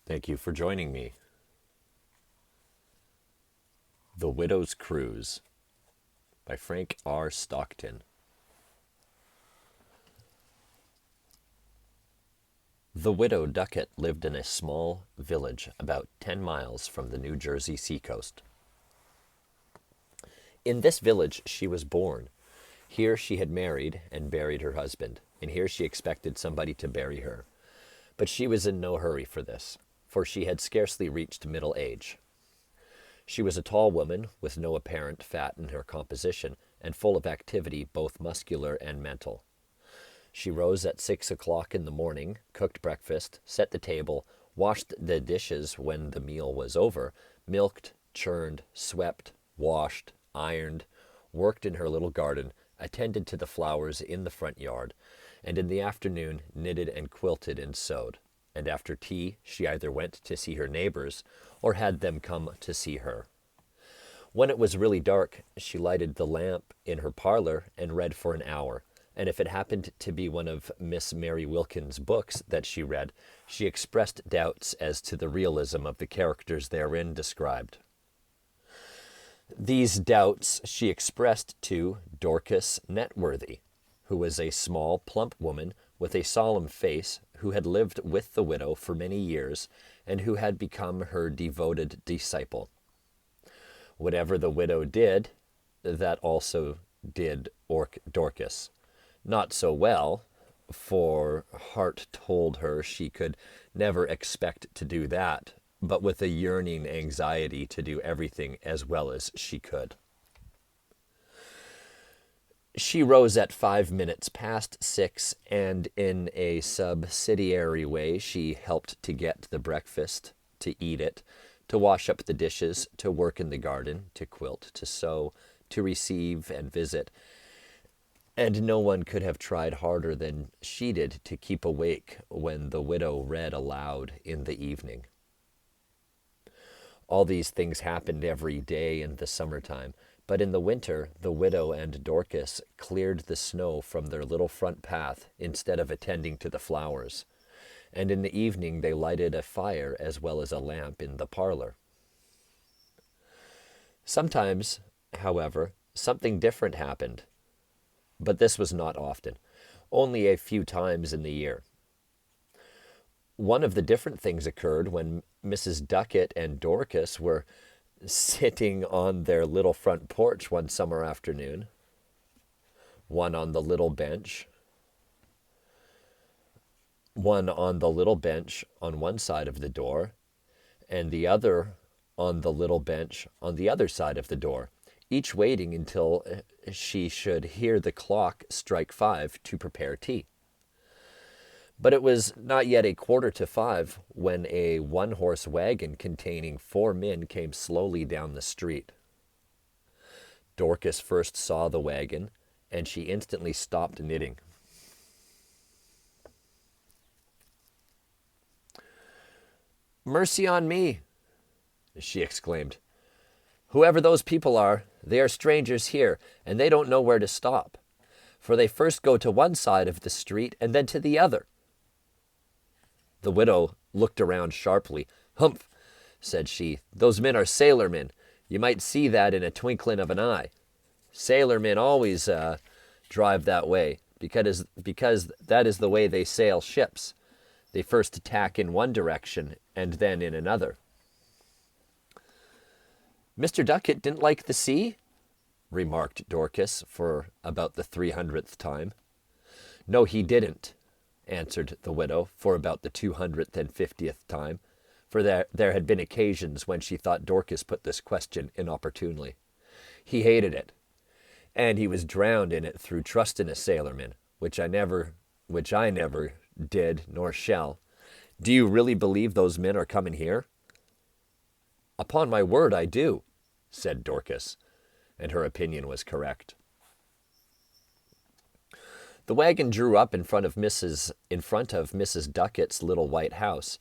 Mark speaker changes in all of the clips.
Speaker 1: Thank you for joining me. The Widow's Cruise by Frank R. Stockton. The widow Duckett lived in a small village about 10 miles from the New Jersey seacoast. In this village she was born. Here she had married and buried her husband, and here she expected somebody to bury her. But she was in no hurry for this, for she had scarcely reached middle age. She was a tall woman with no apparent fat in her composition and full of activity both muscular and mental. She rose at 6 o'clock in the morning, cooked breakfast, set the table, washed the dishes when the meal was over, milked, churned, swept, washed, ironed, worked in her little garden, attended to the flowers in the front yard, and in the afternoon knitted and quilted and sewed. And after tea she either went to see her neighbors or had them come to see her. When it was really dark, she lighted the lamp in her parlor and read for an hour, and if it happened to be one of Miss Mary Wilkins' books that she read, she expressed doubts as to the realism of the characters therein described. These doubts she expressed to Dorcas Networthy, who was a small, plump woman with a solemn face, who had lived with the widow for many years, and who had become her devoted disciple. Whatever the widow did, that also did Dorcas. Not so well, for heart told her she could never expect to do that, but with a yearning anxiety to do everything as well as she could. She rose at 5 minutes past 6, and in a subsidiary way she helped to get the breakfast, to eat it, to wash up the dishes, to work in the garden, to quilt, to sew, to receive and visit. And no one could have tried harder than she did to keep awake when the widow read aloud in the evening. All these things happened every day in the summertime, but in the winter the widow and Dorcas cleared the snow from their little front path instead of attending to the flowers, and in the evening they lighted a fire as well as a lamp in the parlor. Sometimes, however, something different happened, but this was not often, only a few times in the year. One of the different things occurred when Mrs. Duckett and Dorcas were sitting on their little front porch one summer afternoon, one on the little bench on one side of the door, and the other on the little bench on the other side of the door, each waiting until she should hear the clock strike 5 to prepare tea. But it was not yet 5:15 when a one-horse wagon containing 4 men came slowly down the street. Dorcas first saw the wagon, and she instantly stopped knitting. "Mercy on me!" she exclaimed. "Whoever those people are, they are strangers here, and they don't know where to stop, for they first go to one side of the street and then to the other." The widow looked around sharply. "Humph," said she, "those men are sailormen. You might see that in a twinkling of an eye. Sailormen always drive that way, because that is the way they sail ships. They first tack in one direction and then in another." "Mr. Duckett didn't like the sea?" remarked Dorcas for about the 300th time. "No, he didn't," answered the widow for about the 250th time, for there had been occasions when she thought Dorcas put this question inopportunely. "He hated it, and he was drowned in it through trust in a sailorman, which I never did nor shall. Do you really believe those men are coming here?" "Upon my word, I do," said Dorcas, and her opinion was correct. The wagon drew up in front of Mrs. Duckett's little white house,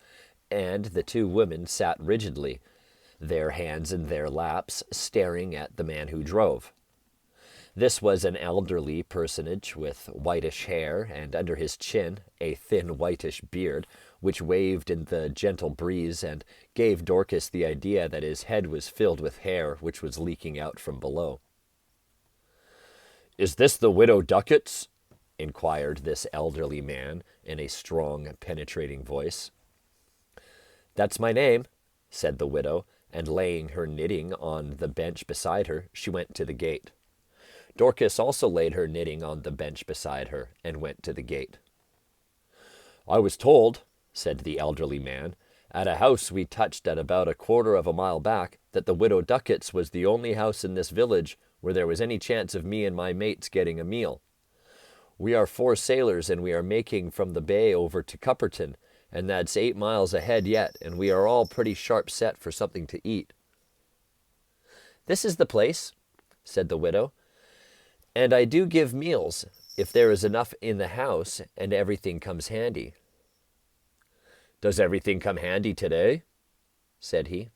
Speaker 1: and the 2 women sat rigidly, their hands in their laps, staring at the man who drove. This was an elderly personage with whitish hair, and under his chin a thin whitish beard, which waved in the gentle breeze and gave Dorcas the idea that his head was filled with hair which was leaking out from below. "Is this the Widow Duckett's?" inquired this elderly man in a strong, penetrating voice. "That's my name," said the widow, and laying her knitting on the bench beside her, she went to the gate. Dorcas also laid her knitting on the bench beside her and went to the gate. "I was told," said the elderly man, "at a house we touched at about a quarter of a mile back, that the Widow Duckett's was the only house in this village where there was any chance of me and my mates getting a meal. We are 4 sailors, and we are making from the bay over to Cupperton, and that's 8 miles ahead yet, and we are all pretty sharp set for something to eat." "This is the place," said the widow, "and I do give meals, if there is enough in the house and everything comes handy." "Does everything come handy today?" said he.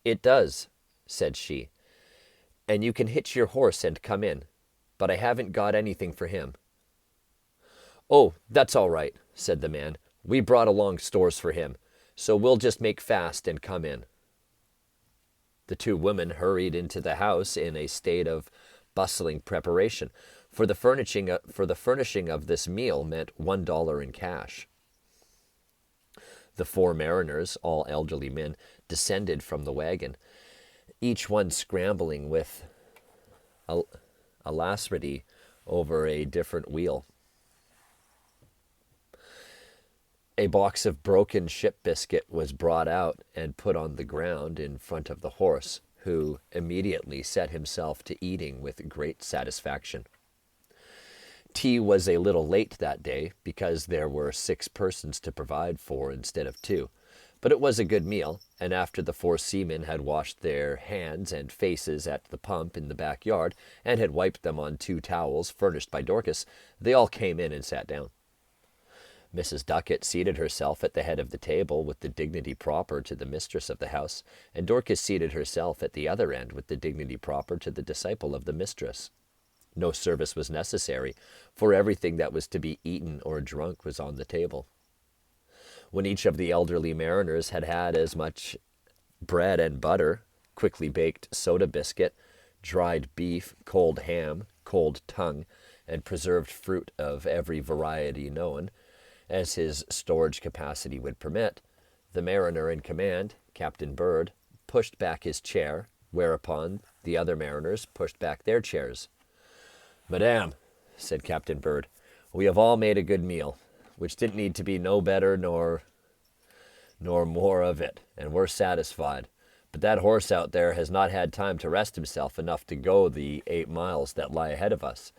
Speaker 1: "It does," said she, "and you can hitch your horse and come in, but I haven't got anything for him." "Oh, that's all right," said the man. "We brought along stores for him, so we'll just make fast and come in." The 2 women hurried into the house in a state of bustling preparation, for the furnishing of this meal meant $1 in cash. The 4 mariners, all elderly men, descended from the wagon, each one scrambling with alacrity over a different wheel. A box of broken ship biscuit was brought out and put on the ground in front of the horse, who immediately set himself to eating with great satisfaction. Tea was a little late that day, because there were 6 persons to provide for instead of 2, but it was a good meal, and after the 4 seamen had washed their hands and faces at the pump in the backyard, and had wiped them on 2 towels furnished by Dorcas, they all came in and sat down. Mrs. Duckett seated herself at the head of the table with the dignity proper to the mistress of the house, and Dorcas seated herself at the other end with the dignity proper to the disciple of the mistress. No service was necessary, for everything that was to be eaten or drunk was on the table. When each of the elderly mariners had had as much bread and butter, quickly baked soda biscuit, dried beef, cold ham, cold tongue, and preserved fruit of every variety known, as his storage capacity would permit, the mariner in command, Captain Bird, pushed back his chair, whereupon the other mariners pushed back their chairs. "Madame," said Captain Bird, "we have all made a good meal, which didn't need to be no better nor more of it, and we're satisfied. But that horse out there has not had time to rest himself enough to go the 8 miles that lie ahead of us.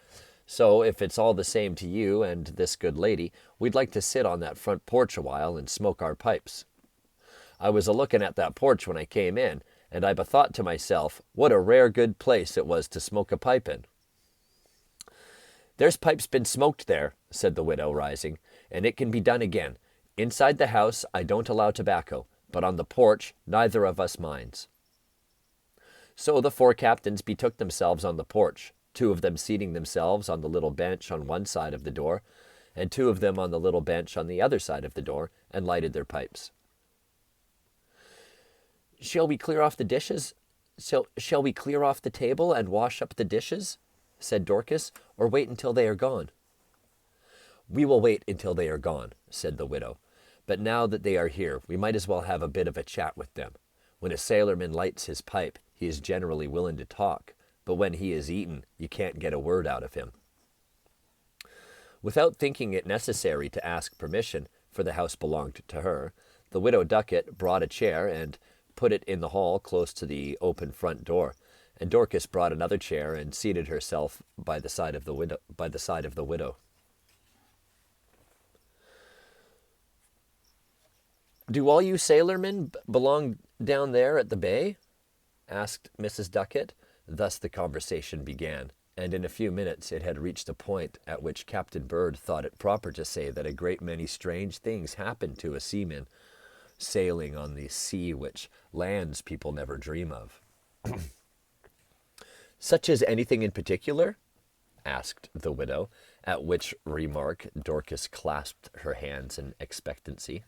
Speaker 1: So, if it's all the same to you and this good lady, we'd like to sit on that front porch a while and smoke our pipes. I was a-looking at that porch when I came in, and I bethought to myself what a rare good place it was to smoke a pipe in." "There's pipes been smoked there," said the widow, rising, "and it can be done again. Inside the house I don't allow tobacco, but on the porch neither of us minds." So the 4 captains betook themselves on the porch, 2 of them seating themselves on the little bench on one side of the door, and 2 of them on the little bench on the other side of the door, and lighted their pipes. "Shall we clear off the dishes? Shall we clear off the table and wash up the dishes?" said Dorcas, "or wait until they are gone?" "We will wait until they are gone," said the widow. "But now that they are here, we might as well have a bit of a chat with them. When a sailorman lights his pipe, he is generally willing to talk, but when he is eaten, you can't get a word out of him." Without thinking it necessary to ask permission, for the house belonged to her, the Widow Duckett brought a chair and put it in the hall close to the open front door, and Dorcas brought another chair and seated herself by the side of the widow. "Do all you sailormen belong down there at the bay?" asked Mrs. Duckett. Thus the conversation began, and in a few minutes it had reached a point at which Captain Bird thought it proper to say that a great many strange things happened to a seaman sailing on the sea which lands people never dream of. "Such as anything in particular?" asked the widow, at which remark Dorcas clasped her hands in expectancy.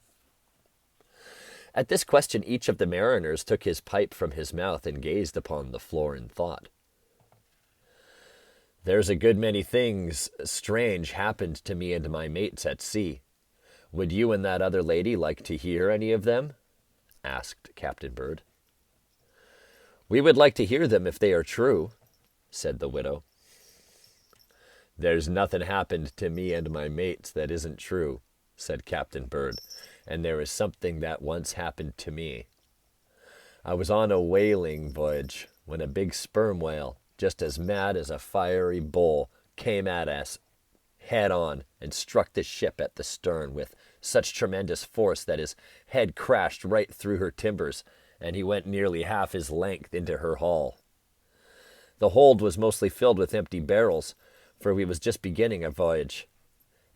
Speaker 1: At this question, each of the mariners took his pipe from his mouth and gazed upon the floor in thought. "There's a good many things strange happened to me and my mates at sea. Would you and that other lady like to hear any of them?" asked Captain Bird. "We would like to hear them if they are true," said the widow. "There's nothing happened to me and my mates that isn't true," said Captain Bird, "and there is something that once happened to me. I was on a whaling voyage when a big sperm whale, just as mad as a fiery bull, came at us head on and struck the ship at the stern with such tremendous force that his head crashed right through her timbers, and he went nearly half his length into her hull. The hold was mostly filled with empty barrels, for we was just beginning our voyage,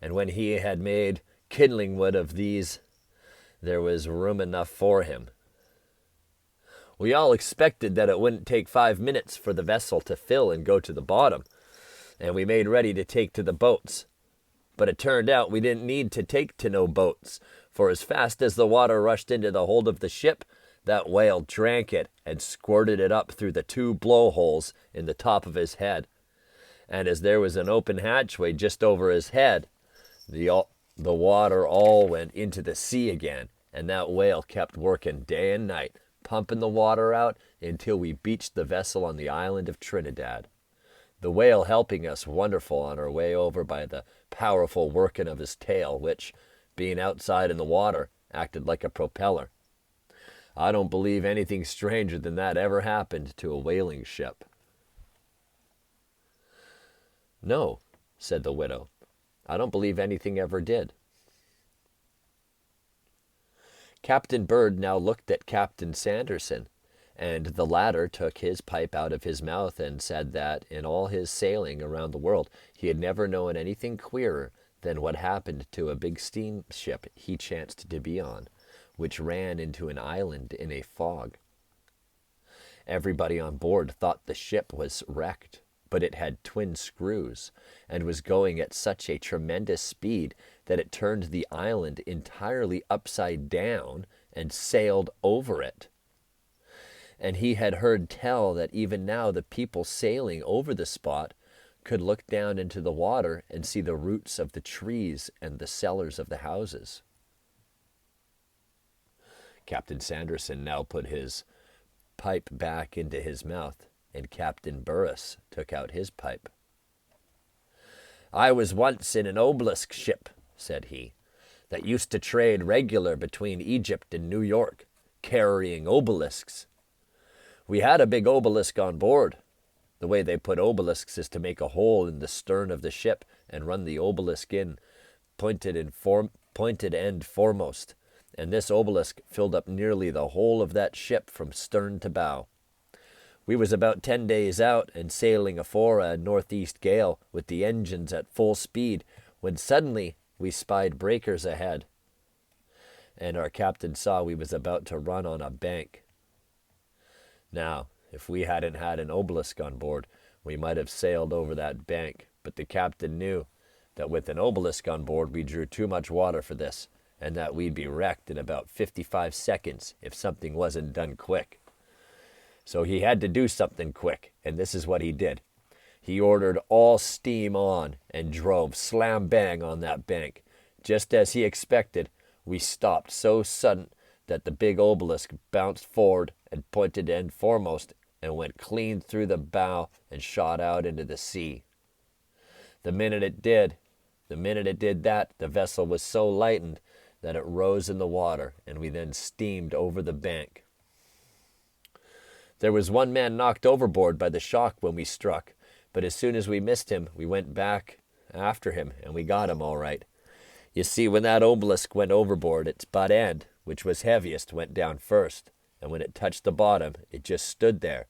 Speaker 1: and when he had made kindling wood of these, there was room enough for him. We all expected that it wouldn't take 5 minutes for the vessel to fill and go to the bottom, and we made ready to take to the boats. But it turned out we didn't need to take to no boats, for as fast as the water rushed into the hold of the ship, that whale drank it and squirted it up through the 2 blowholes in the top of his head. And as there was an open hatchway just over his head, the water all went into the sea again, and that whale kept working day and night, pumping the water out until we beached the vessel on the island of Trinidad. The whale helping us wonderful on our way over by the powerful working of his tail, which, being outside in the water, acted like a propeller. I don't believe anything stranger than that ever happened to a whaling ship." "No," said the widow, "I don't believe anything ever did." Captain Bird now looked at Captain Sanderson, and the latter took his pipe out of his mouth and said that in all his sailing around the world he had never known anything queerer than what happened to a big steamship he chanced to be on, which ran into an island in a fog. Everybody on board thought the ship was wrecked, but it had twin screws, and was going at such a tremendous speed that it turned the island entirely upside down and sailed over it. And he had heard tell that even now the people sailing over the spot could look down into the water and see the roots of the trees and the cellars of the houses. Captain Sanderson now put his pipe back into his mouth, and Captain Burris took out his pipe. "I was once in an obelisk ship," said he, "that used to trade regular between Egypt and New York, carrying obelisks. We had a big obelisk on board. The way they put obelisks is to make a hole in the stern of the ship and run the obelisk in, pointed end foremost, and this obelisk filled up nearly the whole of that ship from stern to bow. We was about 10 days out and sailing afore a northeast gale with the engines at full speed, when suddenly we spied breakers ahead, and our captain saw we was about to run on a bank. Now, if we hadn't had an obelisk on board, we might have sailed over that bank, but the captain knew that with an obelisk on board we drew too much water for this, and that we'd be wrecked in about 55 seconds if something wasn't done quick. So he had to do something quick, and this is what he did. He ordered all steam on and drove slam-bang on that bank. Just as he expected, we stopped so sudden that the big obelisk bounced forward and pointed end foremost and went clean through the bow and shot out into the sea. The minute it did that, the vessel was so lightened that it rose in the water, and we then steamed over the bank. There was one man knocked overboard by the shock when we struck, but as soon as we missed him, we went back after him, and we got him all right. You see, when that obelisk went overboard, its butt end, which was heaviest, went down first, and when it touched the bottom, it just stood there.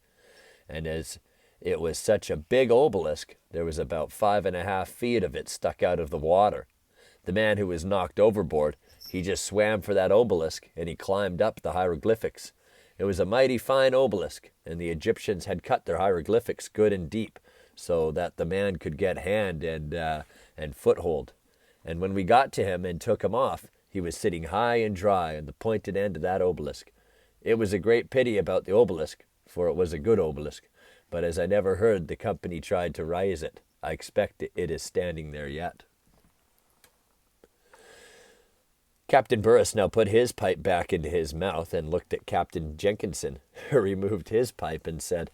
Speaker 1: And as it was such a big obelisk, there was about 5.5 feet of it stuck out of the water. The man who was knocked overboard, he just swam for that obelisk, and he climbed up the hieroglyphics. It was a mighty fine obelisk, and the Egyptians had cut their hieroglyphics good and deep, so that the man could get hand and foothold. And when we got to him and took him off, He was sitting high and dry on the pointed end of that obelisk. It was a great pity about the obelisk, for it was a good obelisk, but as I never heard the company tried to raise it, I expect it is standing there yet. Captain Burris now put his pipe back into his mouth and looked at Captain Jenkinson, who removed his pipe and said,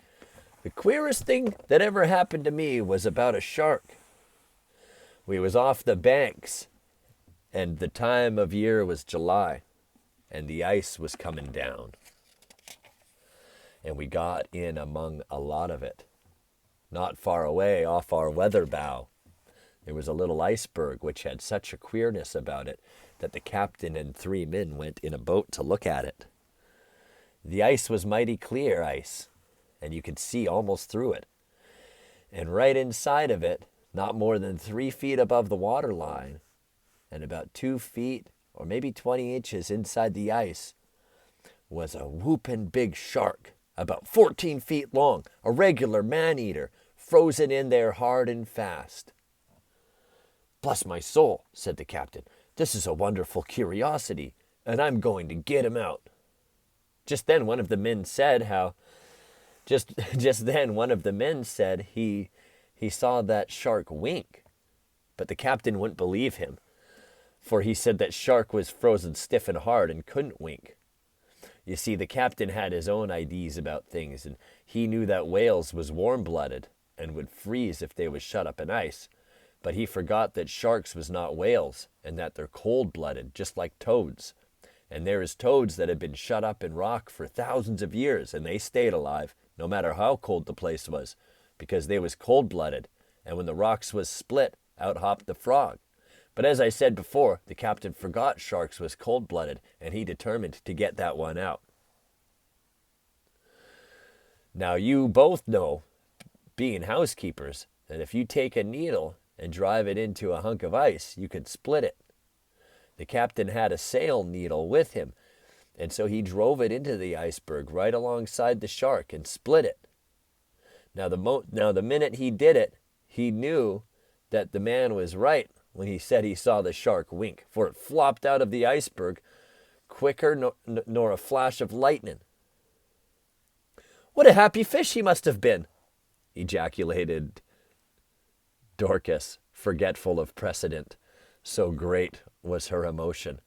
Speaker 1: "The queerest thing that ever happened to me was about a shark. We was off the banks, and the time of year was July, and the ice was coming down. And we got in among a lot of it. Not far away off our weather bow, there was a little iceberg which had such a queerness about it that the captain and 3 men went in a boat to look at it. The ice was mighty clear ice, and you could see almost through it. And right inside of it, not more than 3 feet above the water line, and about 2 feet or maybe 20 inches inside the ice, was a whooping big shark, about 14 feet long, a regular man-eater, frozen in there hard and fast. "Bless my soul," said the captain, "this is a wonderful curiosity, and I'm going to get him out." Just then one of the men said he saw that shark wink, but the captain wouldn't believe him, for he said that shark was frozen stiff and hard and couldn't wink. You see, the captain had his own ideas about things, and he knew that whales was warm-blooded and would freeze if they was shut up in ice, but he forgot that sharks was not whales and that they're cold-blooded, just like toads. And there is toads that have been shut up in rock for thousands of years, and they stayed alive, no matter how cold the place was, because they was cold-blooded, and when the rocks was split, out hopped the frog. But as I said before, the captain forgot sharks was cold-blooded, and he determined to get that one out. Now you both know, being housekeepers, that if you take a needle and drive it into a hunk of ice, you can split it. The captain had a sail needle with him, and so he drove it into the iceberg right alongside the shark and split it. Now the minute he did it, he knew that the man was right when he said he saw the shark wink, for it flopped out of the iceberg quicker nor a flash of lightning. "What a happy fish he must have been!" ejaculated Dorcas, forgetful of precedent. So great was her emotion.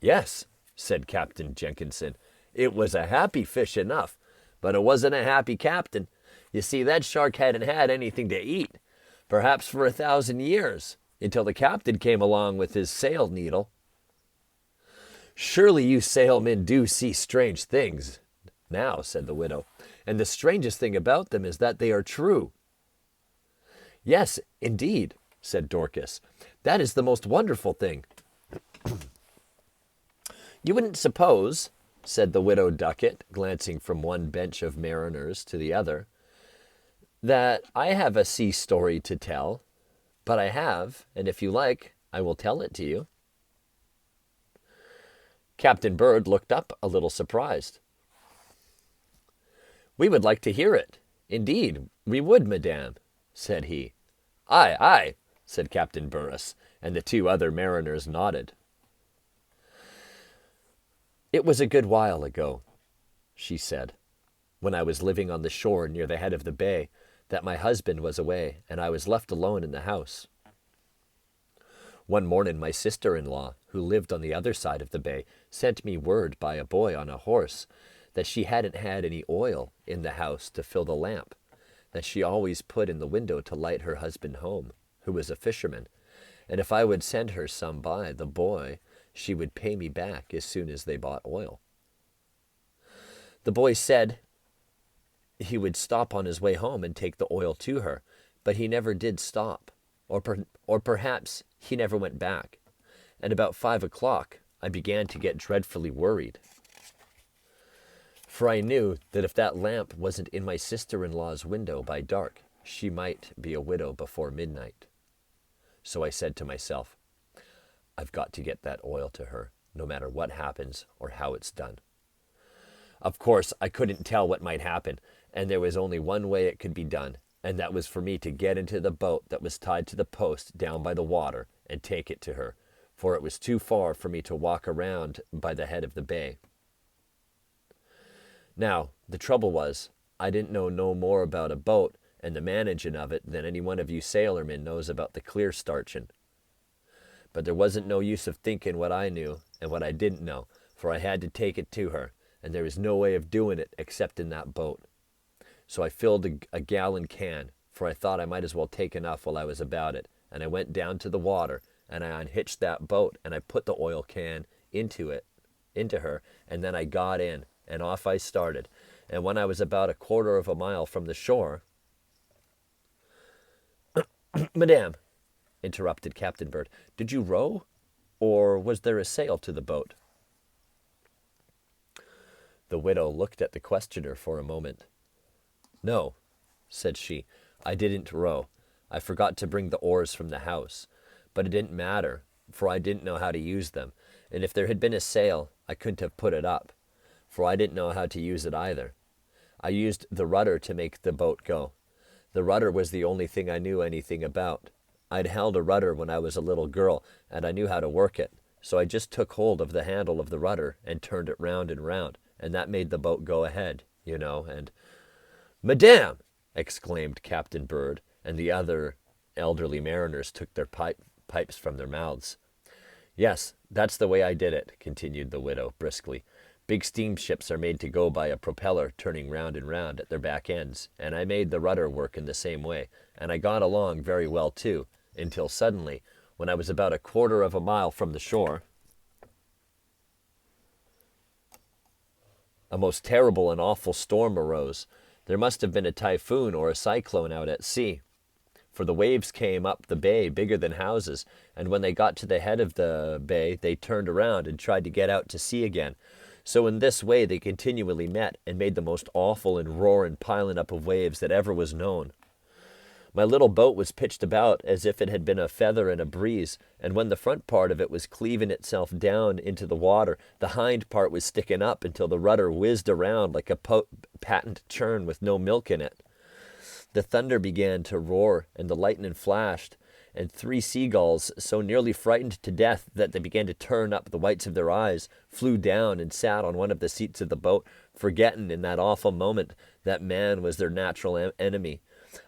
Speaker 1: "Yes," said Captain Jenkinson, "it was a happy fish enough, but it wasn't a happy captain. You see, that shark hadn't had anything to eat, perhaps for 1,000 years, until the captain came along with his sail needle." "Surely you sailmen do see strange things now," said the widow, "and the strangest thing about them is that they are true." "Yes, indeed," said Dorcas. "That is the most wonderful thing." "You wouldn't suppose," said the widow Ducat, glancing from one bench of mariners to the other, "that I have a sea story to tell, but I have, and if you like, I will tell it to you." Captain Bird looked up a little surprised. "We would like to hear it. Indeed, we would, madame," said he. "Aye, aye," said Captain Burris, and the 2 other mariners nodded. "It was a good while ago," she said, "when I was living on the shore near the head of the bay, that my husband was away, and I was left alone in the house. One morning my sister-in-law, who lived on the other side of the bay, sent me word by a boy on a horse that she hadn't had any oil in the house to fill the lamp that she always put in the window to light her husband home, who was a fisherman, and if I would send her some by the boy, she would pay me back as soon as they bought oil. The boy said he would stop on his way home and take the oil to her, but he never did stop, or perhaps he never went back, and about 5 o'clock I began to get dreadfully worried, for I knew that if that lamp wasn't in my sister-in-law's window by dark, she might be a widow before midnight. So I said to myself, I've got to get that oil to her, no matter what happens or how it's done. Of course, I couldn't tell what might happen, and there was only one way it could be done, and that was for me to get into the boat that was tied to the post down by the water and take it to her, for it was too far for me to walk around by the head of the bay. Now, the trouble was, I didn't know no more about a boat and the managing of it than any one of you sailormen knows about the clear starching. But there wasn't no use of thinking what I knew and what I didn't know, for I had to take it to her, and there was no way of doing it except in that boat. So I filled a gallon can, for I thought I might as well take enough while I was about it, and I went down to the water, and I unhitched that boat, and I put the oil can into her, and then I got in, and off I started. And when I was about a quarter of a mile from the shore... Madame, interrupted Captain Bird, did you row, or was there a sail to the boat? The widow looked at the questioner for a moment. No, said she, I didn't row. I forgot to bring the oars from the house. But it didn't matter, for I didn't know how to use them, and if there had been a sail, I couldn't have put it up, for I didn't know how to use it either. I used the rudder to make the boat go. The rudder was the only thing I knew anything about. I'd held a rudder when I was a little girl, and I knew how to work it, so I just took hold of the handle of the rudder and turned it round and round, and that made the boat go ahead, you know, and... Madame! Exclaimed Captain Bird, and the other elderly mariners took their pipes from their mouths. Yes, that's the way I did it, continued the widow briskly. Big steamships are made to go by a propeller turning round and round at their back ends, and I made the rudder work in the same way, and I got along very well too, until suddenly, when I was about a quarter of a mile from the shore, a most terrible and awful storm arose. There must have been a typhoon or a cyclone out at sea, for the waves came up the bay bigger than houses, and when they got to the head of the bay, they turned around and tried to get out to sea again. So in this way they continually met and made the most awful and roaring piling up of waves that ever was known. My little boat was pitched about as if it had been a feather in a breeze, and when the front part of it was cleaving itself down into the water, the hind part was sticking up until the rudder whizzed around like a patent churn with no milk in it. The thunder began to roar, and the lightning flashed, and 3 seagulls, so nearly frightened to death that they began to turn up the whites of their eyes, flew down and sat on one of the seats of the boat, forgetting in that awful moment that man was their natural enemy.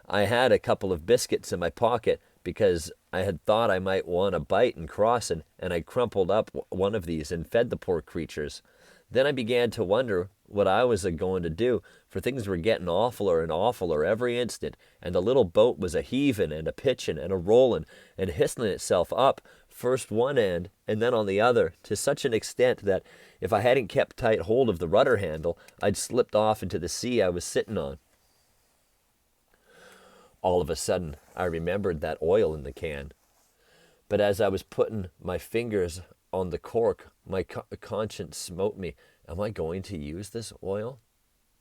Speaker 1: I had a couple of biscuits in my pocket, because I had thought I might want a bite in crossing, and I crumpled up one of these and fed the poor creatures. Then I began to wonder what I was a-going to do, for things were getting awfuler and awfuler every instant, and the little boat was a-heaving and a-pitching and a-rolling and hissing itself up, first one end and then on the other, to such an extent that if I hadn't kept tight hold of the rudder handle, I'd slipped off into the sea I was sitting on. All of a sudden, I remembered that oil in the can. But as I was putting my fingers on the cork, my conscience smote me. Am I going to use this oil?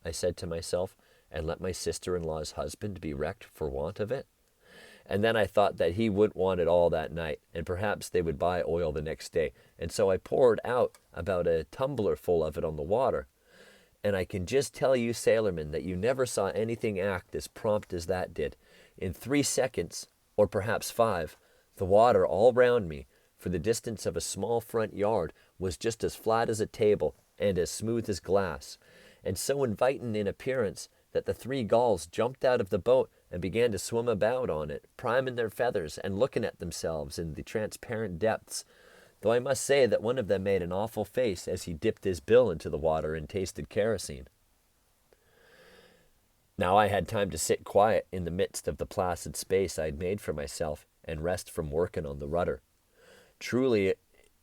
Speaker 1: I said to myself, and let my sister-in-law's husband be wrecked for want of it? And then I thought that he wouldn't want it all that night, and perhaps they would buy oil the next day. And so I poured out about a tumbler full of it on the water. And I can just tell you, sailormen, that you never saw anything act as prompt as that did. In 3 seconds, or perhaps 5, the water all round me, for the distance of a small front yard, was just as flat as a table and as smooth as glass, and so inviting in appearance that the 3 gulls jumped out of the boat and began to swim about on it, priming their feathers and looking at themselves in the transparent depths, though I must say that one of them made an awful face as he dipped his bill into the water and tasted kerosene. Now I had time to sit quiet in the midst of the placid space I had made for myself and rest from working on the rudder. Truly,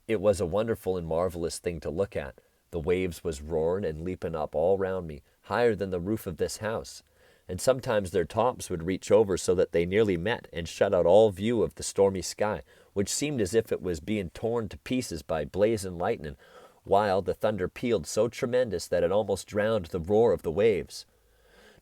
Speaker 1: it was a wonderful and marvelous thing to look at. The waves was roaring and leaping up all round me, higher than the roof of this house, and sometimes their tops would reach over so that they nearly met and shut out all view of the stormy sky, which seemed as if it was being torn to pieces by blazing lightning, while the thunder pealed so tremendous that it almost drowned the roar of the waves.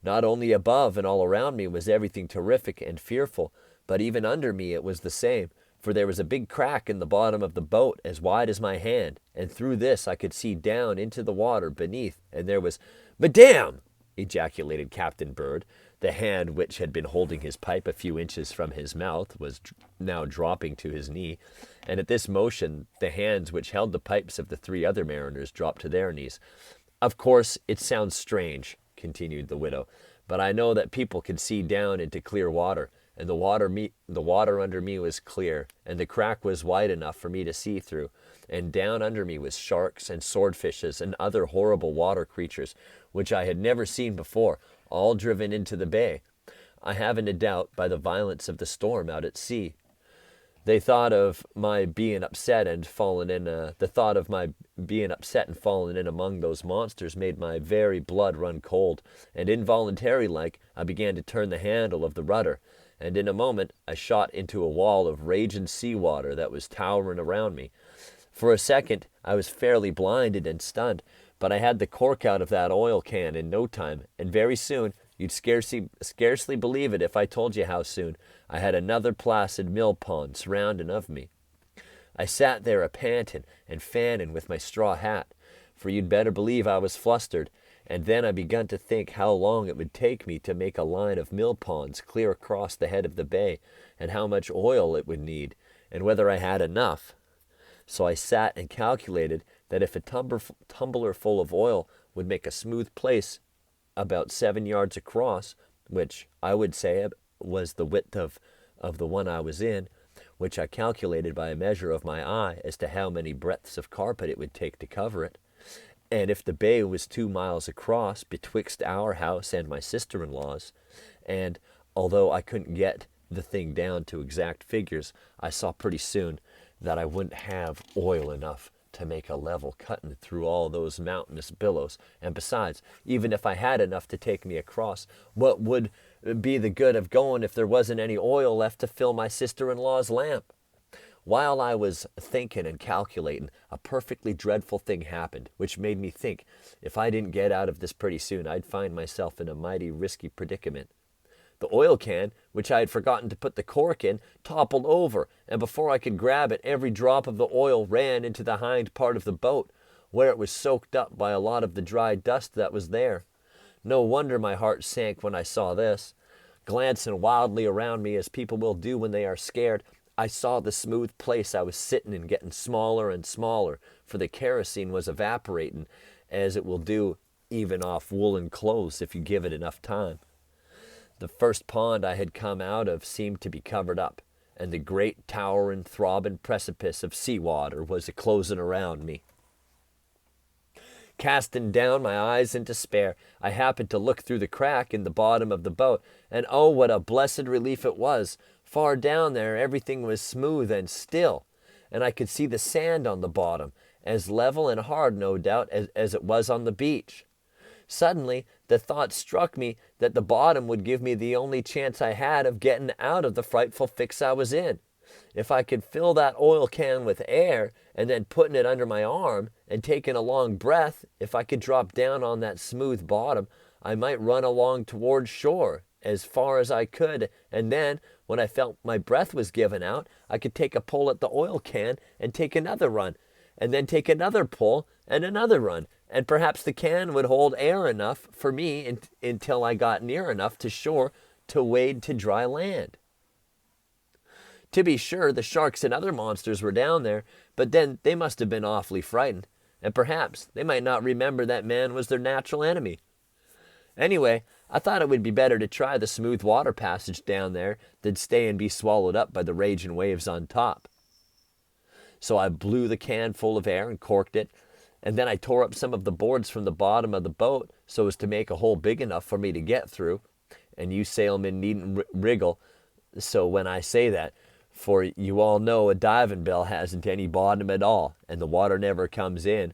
Speaker 1: Not only above and all around me was everything terrific and fearful, but even under me it was the same, for there was a big crack in the bottom of the boat as wide as my hand, and through this I could see down into the water beneath, and there was... "Madame!" ejaculated Captain Bird. The hand which had been holding his pipe a few inches from his mouth was now dropping to his knee, and at this motion the hands which held the pipes of the 3 other mariners dropped to their knees. "Of course, it sounds strange," continued the widow, "but I know that people can see down into clear water, and the water under me was clear, and the crack was wide enough for me to see through, and down under me was sharks and swordfishes and other horrible water creatures, which I had never seen before, all driven into the bay, I haven't a doubt, by the violence of the storm out at sea. The thought of my being upset and fallen in among those monsters made my very blood run cold, and involuntary like I began to turn the handle of the rudder, and in a moment I shot into a wall of raging sea water that was towering around me. For a second I was fairly blinded and stunned, but I had the cork out of that oil can in no time, and very soon, you'd scarcely believe it if I told you how soon, I had another placid mill pond surrounding of me. I sat there a-panting and fanning with my straw hat, for you'd better believe I was flustered, and then I begun to think how long it would take me to make a line of mill ponds clear across the head of the bay, and how much oil it would need, and whether I had enough. So I sat and calculated that if a tumbler full of oil would make a smooth place about 7 yards across, which I would say was the width of the one I was in, which I calculated by a measure of my eye as to how many breadths of carpet it would take to cover it, and if the bay was 2 miles across betwixt our house and my sister-in-law's, and although I couldn't get the thing down to exact figures, I saw pretty soon that I wouldn't have oil enough to make a level cutting through all those mountainous billows, and besides, even if I had enough to take me across, what would be the good of going if there wasn't any oil left to fill my sister-in-law's lamp? While I was thinking and calculating, a perfectly dreadful thing happened, which made me think if I didn't get out of this pretty soon, I'd find myself in a mighty risky predicament. The oil can, which I had forgotten to put the cork in, toppled over, and before I could grab it, every drop of the oil ran into the hind part of the boat, where it was soaked up by a lot of the dry dust that was there. No wonder my heart sank when I saw this. Glancing wildly around me, as people will do when they are scared, I saw the smooth place I was sitting in getting smaller and smaller, for the kerosene was evaporating, as it will do even off woolen clothes if you give it enough time. The first pond I had come out of seemed to be covered up, and the great towering, throbbing precipice of sea water was a-closing around me. Casting down my eyes in despair, I happened to look through the crack in the bottom of the boat, and oh, what a blessed relief it was! Far down there everything was smooth and still, and I could see the sand on the bottom, as level and hard, no doubt, as it was on the beach. Suddenly, the thought struck me that the bottom would give me the only chance I had of getting out of the frightful fix I was in. If I could fill that oil can with air, and then putting it under my arm, and taking a long breath, if I could drop down on that smooth bottom, I might run along toward shore, as far as I could, and then, when I felt my breath was giving out, I could take a pull at the oil can, and take another run, and then take another pull, and another run, and perhaps the can would hold air enough for me until I got near enough to shore to wade to dry land. To be sure, the sharks and other monsters were down there, but then they must have been awfully frightened, and perhaps they might not remember that man was their natural enemy. Anyway, I thought it would be better to try the smooth water passage down there than stay and be swallowed up by the raging waves on top. So I blew the can full of air and corked it, and then I tore up some of the boards from the bottom of the boat so as to make a hole big enough for me to get through. And you sailmen needn't wriggle so when I say that, for you all know a diving bell hasn't any bottom at all, and the water never comes in.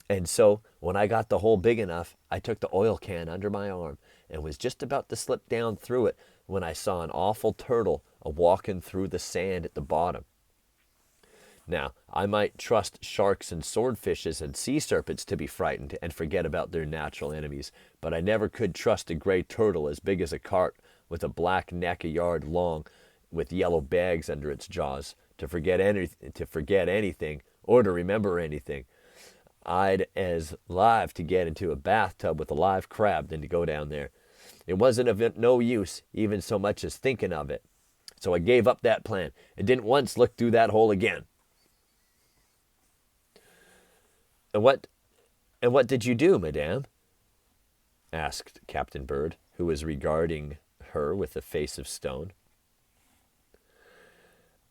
Speaker 1: And so, when I got the hole big enough, I took the oil can under my arm and was just about to slip down through it when I saw an awful turtle a-walking through the sand at the bottom. Now, I might trust sharks and swordfishes and sea serpents to be frightened and forget about their natural enemies, but I never could trust a gray turtle as big as a cart with a black neck a yard long with yellow bags under its jaws to forget anything or to remember anything. I'd as live to get into a bathtub with a live crab than to go down there. It wasn't of no use even so much as thinking of it. So I gave up that plan and didn't once look through that hole again. And what did you do, madame? Asked Captain Bird, who was regarding her with a face of stone.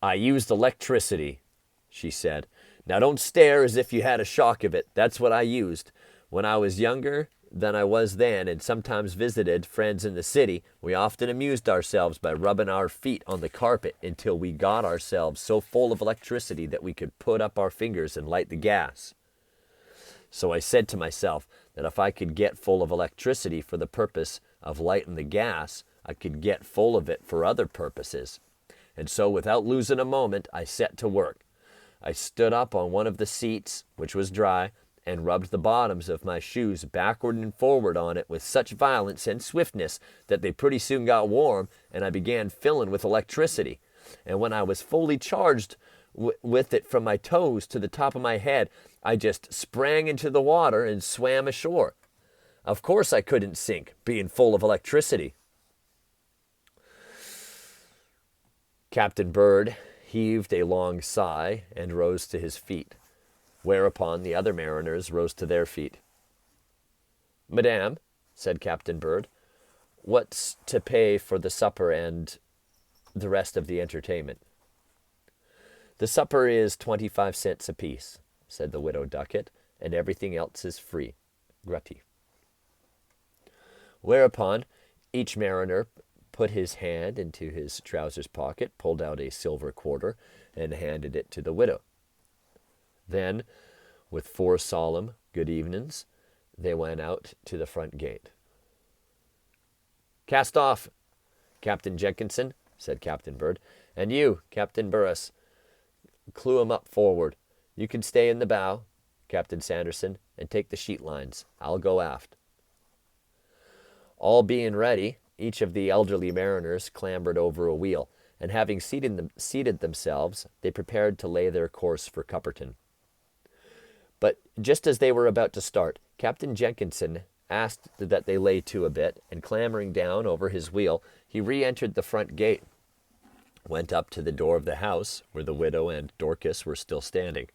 Speaker 1: I used electricity, she said. Now don't stare as if you had a shock of it. That's what I used. When I was younger than I was then and sometimes visited friends in the city, we often amused ourselves by rubbing our feet on the carpet until we got ourselves so full of electricity that we could put up our fingers and light the gas. So I said to myself that if I could get full of electricity for the purpose of lighting the gas, I could get full of it for other purposes. And so without losing a moment, I set to work. I stood up on one of the seats, which was dry, and rubbed the bottoms of my shoes backward and forward on it with such violence and swiftness that they pretty soon got warm, and I began filling with electricity. And when I was fully charged with it from my toes to the top of my head, I just sprang into the water and swam ashore. Of course I couldn't sink, being full of electricity. Captain Bird heaved a long sigh and rose to his feet, whereupon the other mariners rose to their feet. Madame, said Captain Bird, what's to pay for the supper and the rest of the entertainment? The supper is 25 cents apiece, said the Widow Ducat, and everything else is free, gratis. Whereupon each mariner put his hand into his trousers pocket, pulled out a silver quarter, and handed it to the widow. Then, with 4 solemn good evenings, they went out to the front gate. Cast off, Captain Jenkinson, said Captain Bird, and you, Captain Burris, clew 'em up forward. You can stay in the bow, Captain Sanderson, and take the sheet lines. I'll go aft. All being ready, each of the elderly mariners clambered over a wheel, and having seated themselves, they prepared to lay their course for Cupperton. But just as they were about to start, Captain Jenkinson asked that they lay to a bit, and clambering down over his wheel, he re-entered the front gate, went up to the door of the house, where the widow and Dorcas were still standing.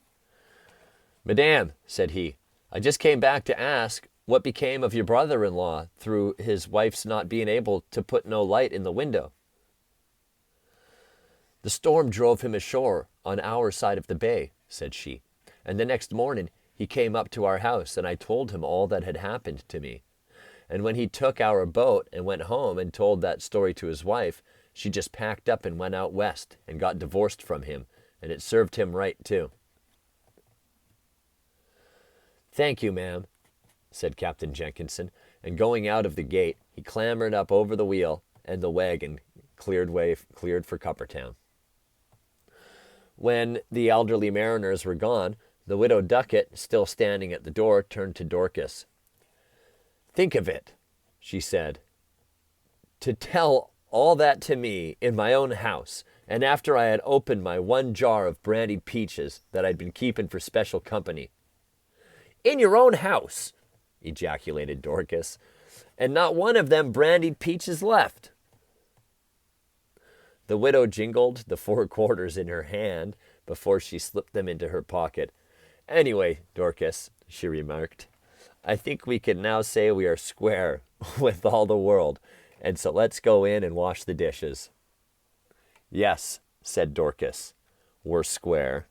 Speaker 1: Madame, said he, I just came back to ask what became of your brother-in-law through his wife's not being able to put no light in the window. The storm drove him ashore on our side of the bay, said she, and the next morning he came up to our house, and I told him all that had happened to me. And when he took our boat and went home and told that story to his wife, she just packed up and went out west and got divorced from him, and it served him right, too. Thank you, ma'am, said Captain Jenkinson, and going out of the gate, he clambered up over the wheel, and the wagon cleared for Cuppertown. When the elderly mariners were gone, the Widow Ducat, still standing at the door, turned to Dorcas. Think of it, she said, to tell all that to me in my own house, and after I had opened my 1 jar of brandied peaches that I'd been keeping for special company. In your own house, ejaculated Dorcas, and not one of them brandied peaches left. The widow jingled the 4 quarters in her hand before she slipped them into her pocket. Anyway, Dorcas, she remarked, I think we can now say we are square with all the world, and so let's go in and wash the dishes. Yes, said Dorcas, we're square.